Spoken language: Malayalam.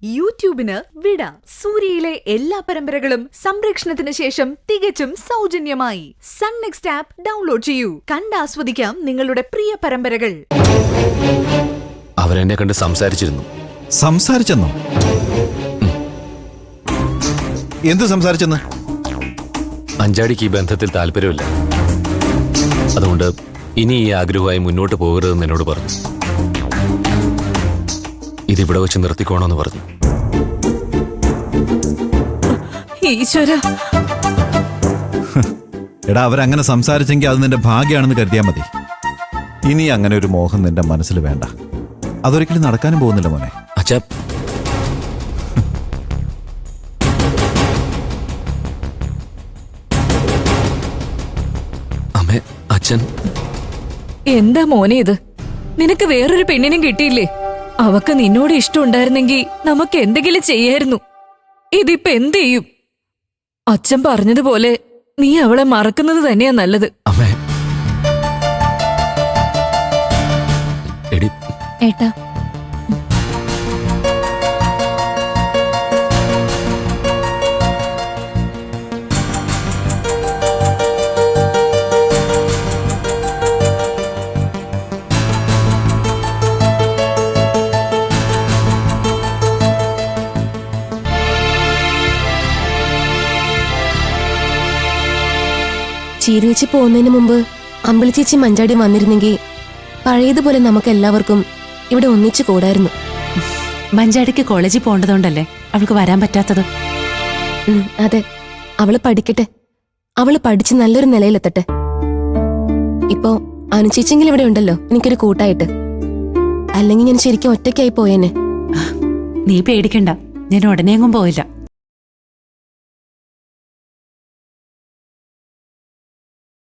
യൂട്യൂബിന് വിട. സൂര്യയിലെ എല്ലാ പരമ്പരകളും സംരക്ഷണത്തിന് ശേഷം തികച്ചും സൗജന്യമായി സൺ നെക്സ്റ്റ് ആപ്പ് ഡൗൺലോഡ് ചെയ്യൂ. കണ്ടാസ്വദിക്കാം നിങ്ങളുടെ പ്രിയ പരമ്പരകൾ. അവരെന്നെ കണ്ട് സംസാരിച്ചിരുന്നു. സംസാരിച്ചെന്നോ? എന്ത് സംസാരിച്ചെന്ന്? അഞ്ചാടിക്ക് ഈ ബന്ധത്തിൽ താല്പര്യമില്ല. അതുകൊണ്ട് ഇനി ഈ ആഗ്രഹമായി മുന്നോട്ട് പോകരുതെന്ന് എന്നോട് പറഞ്ഞു. ഇതിവിടെ വെച്ച് നിർത്തിക്കോണമെന്ന് പറഞ്ഞു. ഈശ്വര, എടാ, അവരങ്ങനെ സംസാരിച്ചെങ്കിൽ അത് നിന്റെ ഭാഗ്യമാണെന്ന് കരുതിയാൽ മതി. ഇനി അങ്ങനെ ഒരു മോഹം നിന്റെ മനസ്സിൽ വേണ്ട. അതൊരിക്കലും നടക്കാനും പോകുന്നില്ല മോനെ. അച്ഛാ, അമ്മേ, അച്ഛൻ. എന്താ മോനെ ഇത്? നിനക്ക് വേറൊരു പെണ്ണിനും കിട്ടിയില്ലേ? അവക്ക് നിന്നോട് ഇഷ്ടമുണ്ടായിരുന്നെങ്കിൽ നമുക്ക് എന്തെങ്കിലും ചെയ്യായിരുന്നു. ഇതിപ്പോ എന്ത് ചെയ്യും? അച്ഛൻ പറഞ്ഞതുപോലെ നീ അവളെ മറക്കുന്നത് തന്നെയാ നല്ലത്. അമ്മേ, എടി, ഏട്ടാ, ചീരേച്ചി പോകുന്നതിന് മുമ്പ് അമ്പിളി ചേച്ചി മഞ്ചാടി വന്നിരുന്നെങ്കിൽ പഴയതുപോലെ നമുക്ക് എല്ലാവർക്കും ഇവിടെ ഒന്നിച്ചു കൂടായിരുന്നു. മഞ്ചാടിക്ക് കോളേജിൽ പോകേണ്ടതുകൊണ്ടല്ലേ അവൾക്ക് വരാൻ പറ്റാത്തത്? അതെ, അവള് പഠിക്കട്ടെ. അവള് പഠിച്ച് നല്ലൊരു നിലയിലെത്തട്ടെ. ഇപ്പോ അനുചേച്ചെങ്കിലും ഇവിടെ ഉണ്ടല്ലോ, എനിക്കൊരു കൂട്ടായിട്ട്. അല്ലെങ്കിൽ ഞാൻ ശരിക്കും ഒറ്റയ്ക്കായി പോയേനെ. നീ പേടിക്കണ്ട, ഞാൻ ഉടനെയെങ്ങും പോയില്ല.